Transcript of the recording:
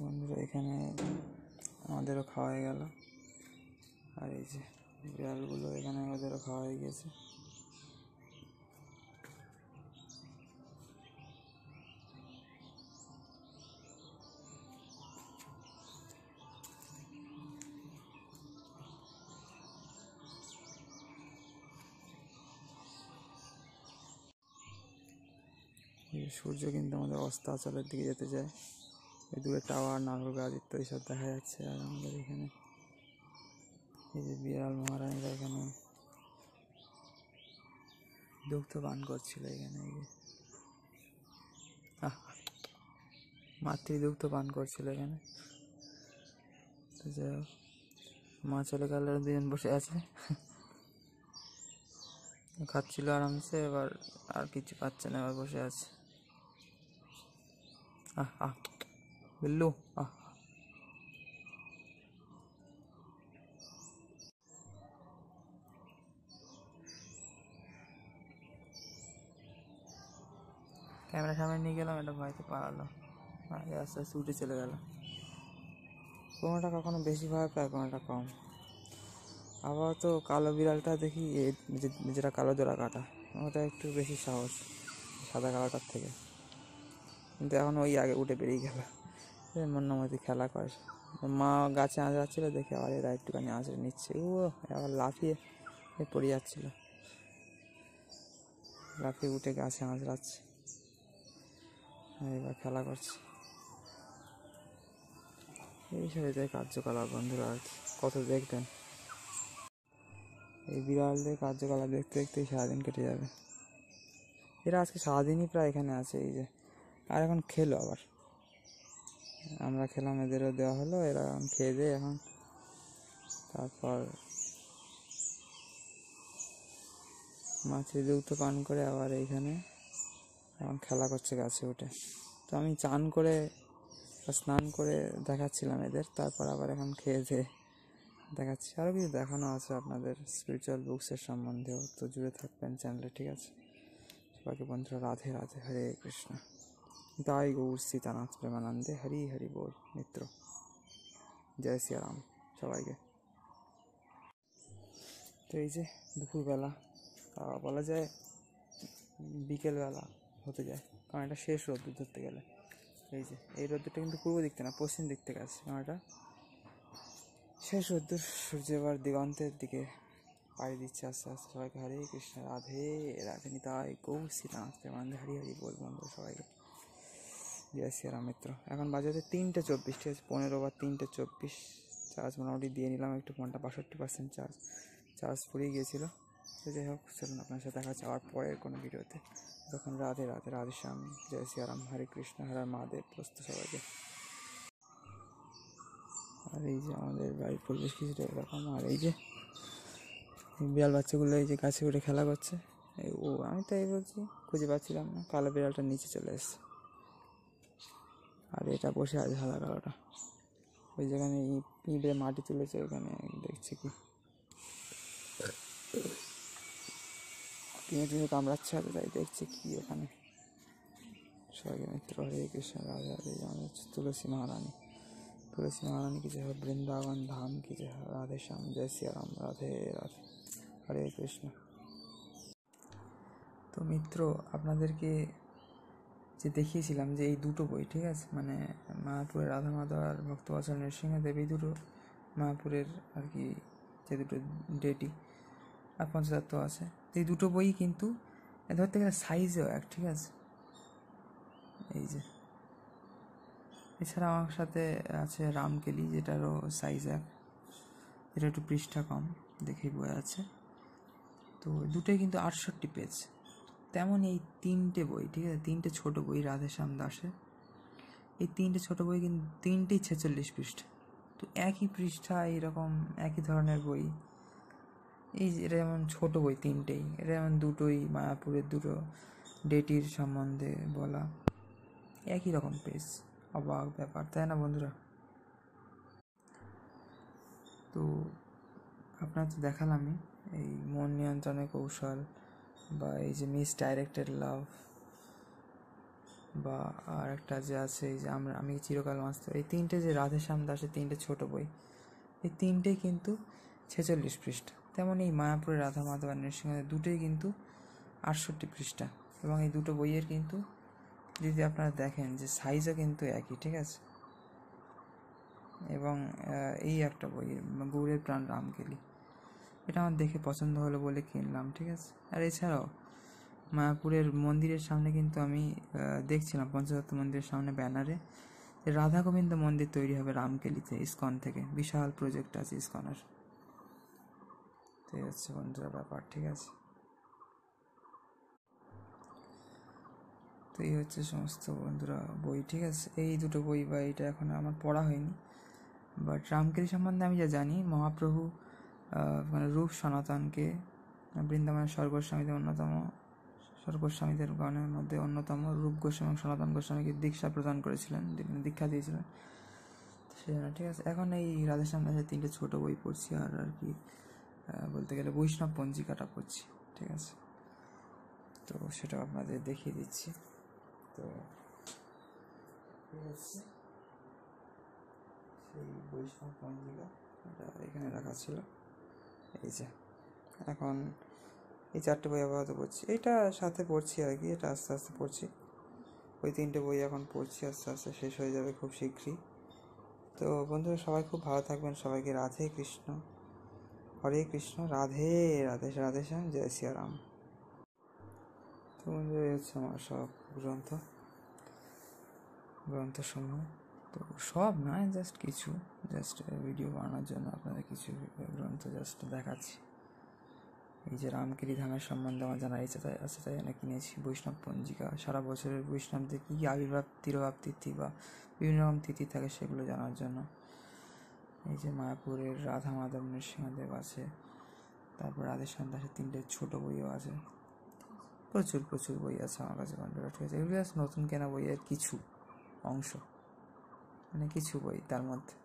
বন্ধুরা এখানে আমাদেরও খাওয়া হয়ে গেল, আর এই যে বিড়ালগুলো এখানে ওদেরও খাওয়া হয়ে গেছে। সূর্য কিন্তু আমাদের অস্তাচলের দিকে যেতে যায়, ওই দূরে টাওয়ার, নারকেল গাছ ইত্যাদি সব দেখা যাচ্ছে। আর আমাদের এখানে এই যে বিড়াল মহারানীরা এখানে দুগ্ধ পান করছিল। এখানে এই যে মাতৃদুগ্ধ পান করছিল এখানে। তো যাই হোক, মা চলে গেল, দুজন বসে আছে খাচ্ছিল আরামসে, এবার আর কিছু পাচ্ছে না, এবার বসে আছে। বিল্লু ক্যামেরা সামনে নিয়ে গেলাম, এটা ভয়তে পালালো, আগে আস্তে আস্তে উঠে চলে গেল। কোনোটা কখনো বেশি ভয় পায়, কোনোটা কম। আবার তো কালো বিড়ালটা দেখি, যেটা কালো জোড়া কাটা, ওটা একটু বেশি সাহস সাদা কালোটার থেকে, কিন্তু এখন ওই আগে উঠে বেরিয়ে গেল। মন্নামতি খেলা করে, মা গাছে আঁচড়াচ্ছিল দেখে আবার এরা একটুখানি আঁচড়ে নিচ্ছে। ও আবার লাফিয়ে পড়ে যাচ্ছিল, লাফিয়ে উঠে গাছে আঁচড়াচ্ছে, এবার খেলা করছে। এই সব কার্যকলাপ বন্ধুরা, আর কত দেখবেন। এই বিড়ালদের কার্যকলাপ দেখতে দেখতেই সারাদিন কেটে যাবে। এরা আজকে সারাদিনই প্রায় এখানে আছে। এই যে আর এখন খেলো, আবার আমরা খেলাম, এদেরও দেওয়া হলো, এরা এখন খেয়ে দেয় এখন। তারপর মাছের দুগ্ধ পান করে আবার এইখানে এখন খেলা করছে গাছে উঠে। তো আমি চান করে স্নান করে দেখাচ্ছিলাম এদের, তারপর আবার এখন খেয়ে দিয়ে দেখাচ্ছি। আরও কিছু দেখানো আছে আপনাদের স্পিরিচুয়াল বুকসের সম্বন্ধেও, তো জুড়ে থাকবেন চ্যানেলে, ঠিক আছে? সবাইকে বন্ধুরা রাধে রাধে, হরে কৃষ্ণ, তাই গৌর সীতানাথ প্রেমানন্দে, হরি হরি বল মিত্র, জয় শ্রীরাম সবাইকে। তো এই যে দুপুরবেলা, বলা যায় বিকেলবেলা হতে যায়, কারণ এটা শেষ রোদ্দুর ধরতে গেলে। এই যে এই রোদ্দুরটা কিন্তু পূর্ব দিক থেকে না, পশ্চিম দিক থেকে আসছে, কারণ এটা শেষ রোদ্দুর। সূর্য এবার দিগন্তের দিকে পাড়ি দিচ্ছে আস্তে আস্তে। সবাইকে হরে কৃষ্ণ, রাধে রাধে, নিতাই গৌর সীতানাথ প্রেমানন্দে, হরি হরি বল বন্ধু সবাইকে, জয় শ্রীরাম মিত্র। এখন বাজে হচ্ছে 3:24, ঠিক আছে, 15/3:24। চার্জ মোটামুটি দিয়ে নিলাম একটু, ফোনটা 62% চার্জ ফুরিয়ে গিয়েছিল। তো যাই হোক, চলুন আপনার সাথে দেখা হচ্ছে আবার পরের কোনো ভিডিওতে। তখন রাধে রাধে, রাধে শ্যাম, জয় শ্রীরাম, হরে কৃষ্ণ, হরে মহাদেব প্রস্তুত সবাইকে। আর এই যে আমাদের বাড়ির পরিবেশ কিছুটা এরকম। আর এই যে বিড়াল বাচ্চাগুলো এই যে গাছে উঠে খেলা করছে। আমি তাই বলছি, খুঁজে পাচ্ছিলাম না, কালো বিড়ালটা নিচে চলে এসছে, আর এটা বসে আছে সাদা কালোটা। ওই যেখানে ইঁদে মাটি তুলেছে ওখানে দেখছি কি টিনে কামড়াচ্ছে, আর তাই দেখছি কি ওখানে। সবাইকে মিত্র, হরে কৃষ্ণ, রাধে রাধে। আমাদের হচ্ছে তুলসী মহারানী কি জয়, বৃন্দাবন ধাম কি জয়, রাধে শ্যাম, জয় শ্রীরাম, রাধে রাধে, হরে কৃষ্ণ। তো মিত্র, আপনাদেরকে যে দেখিয়েছিলাম যে এই দুটো বই, ঠিক আছে, মানে মায়াপুরের রাধা মাধব আর ভক্তবৎসল নৃসিংহদেব, এই দুটো মায়াপুরের আর কি, যে দুটো ডেটি আর পঞ্চতত্ত্ব আছে, এই দুটো বই কিন্তু ধরতে গেলে সাইজেও এক, ঠিক আছে। এই যে এছাড়া আমার সাথে আছে রামকেলি, যেটারও সাইজ এক, যেটা একটু পৃষ্ঠা কম, দেখেই বোঝা যাচ্ছে। তো দুটোই কিন্তু 68 পেজ। তেমন এই 3টে বই, ঠিক আছে, 3টে ছোটো বই রাধেশ্যাম দাসের, এই 3টে ছোটো বই কিন্তু 3টেই 46 পৃষ্ঠা। তো একই পৃষ্ঠা, এইরকম একই ধরনের বই, এই এটা যেমন ছোটো বই 3টেই, এটা যেমন দুটোই মায়াপুরের দুটো ডেটির সম্বন্ধে বলা, একই রকম পেজ। অবাক ব্যাপার, তাই না বন্ধুরা? তো আপনার তো দেখালামই এই মন নিয়ন্ত্রণের কৌশল, বা এই যে মিস ডাইরেক্টেড লাভ, বা আর একটা যে আছে এই যে আমি চিরকাল মাস্ত, এই তিনটে যে রাধেশ্যাম দাসের তিনটে ছোট বই, এই তিনটেই কিন্তু 46 পৃষ্ঠা। তেমন এই মায়াপুরের রাধা মাধব আর নৃসিংহদেব দুটোই কিন্তু 68 পৃষ্ঠা। এবং এই দুটো বইয়ের কিন্তু যদি আপনারা দেখেন যে সাইজও কিন্তু একই, ঠিক আছে। এবং এই একটা বই গৌরের প্রাণ রামকেলি, এটা আমার দেখে পছন্দ হলো বলে কিনলাম, ঠিক আছে। আর এছাড়াও মায়াপুরের মন্দিরের সামনে কিন্তু আমি দেখছিলাম পঞ্চতত্ত্ব মন্দিরের সামনে ব্যানারে রাধা গোবিন্দ মন্দির তৈরি হবে রামকেলিতে, ইসকন থেকে বিশাল প্রজেক্ট আছে ইসকনের। তো এই হচ্ছে বন্ধুরা ব্যাপার, ঠিক আছে। তো এই হচ্ছে সমস্ত বন্ধুরা বই, ঠিক আছে। এই দুটো বই বা এইটা এখন আমার পড়া হয়নি, বাট রামকেলি সম্বন্ধে আমি যা জানি, মহাপ্রভু মানে রূপ সনাতনকে বৃন্দাবনের স্বর্গস্বামীদের গণের মধ্যে অন্যতম রূপ গোস্বামী এবং সনাতন গোস্বামীকে দীক্ষা প্রদান করেছিলেন, দীক্ষা দিয়েছিলেন, সেই জন্য, ঠিক আছে। এখন এই রাধেশ্যাম দাসের তিনটে ছোটো বই পড়ছি, আর কি বলতে গেলে বৈষ্ণব পঞ্জিকাটা পড়ছি, ঠিক আছে। তো সেটাও আপনাদের দেখিয়ে দিচ্ছি। তো ঠিক আছে, সেই বৈষ্ণব পঞ্জিকা এটা এখানে রাখা ছিল, এই যে। এখন এই চারটে বই আপাতত পড়ছি, এইটা সাথে পড়ছি আর কি, এটা আস্তে আস্তে পড়ছি। ওই তিনটে বই এখন পড়ছি, আস্তে আস্তে শেষ হয়ে যাবে খুব শীঘ্রই। তো বন্ধুরা সবাই খুব ভালো থাকবেন, সবাইকে রাধে কৃষ্ণ, হরে কৃষ্ণ, রাধে রাধে, রাধে শ্যাম, জয় সিয়ারাম। তো বন্ধুরা এই হচ্ছে আমার সব গ্রন্থসমূহ। তো সব নয়, জাস্ট কিছু, জাস্ট ভিডিও বানানোর জন্য আপনাদের কিছু গ্রন্থ জাস্ট দেখাচ্ছি। এই যে রামকেলি ধামের সম্বন্ধে আমার জানার ইচ্ছা আছে, তাই জন্য কিনেছি বৈষ্ণব পঞ্জিকা। সারা বছরের বৈষ্ণবদের কী কী আবির্ভাব তিরোভাব তিথি বা বিভিন্ন রকম তিথি থাকে সেগুলো জানার জন্য। এই যে মায়াপুরের রাধা মাধব নৃসিংহদেব আছে, তারপর রাধেশ্যাম দাসের তিনটে ছোটো বইও আছে, প্রচুর প্রচুর বই আছে আমার কাছে বন্ধুরা, ঠিক আছে। এগুলো নতুন কেনা বইয়ের কিছু অংশ, মানে কিছু বই তার মধ্যে।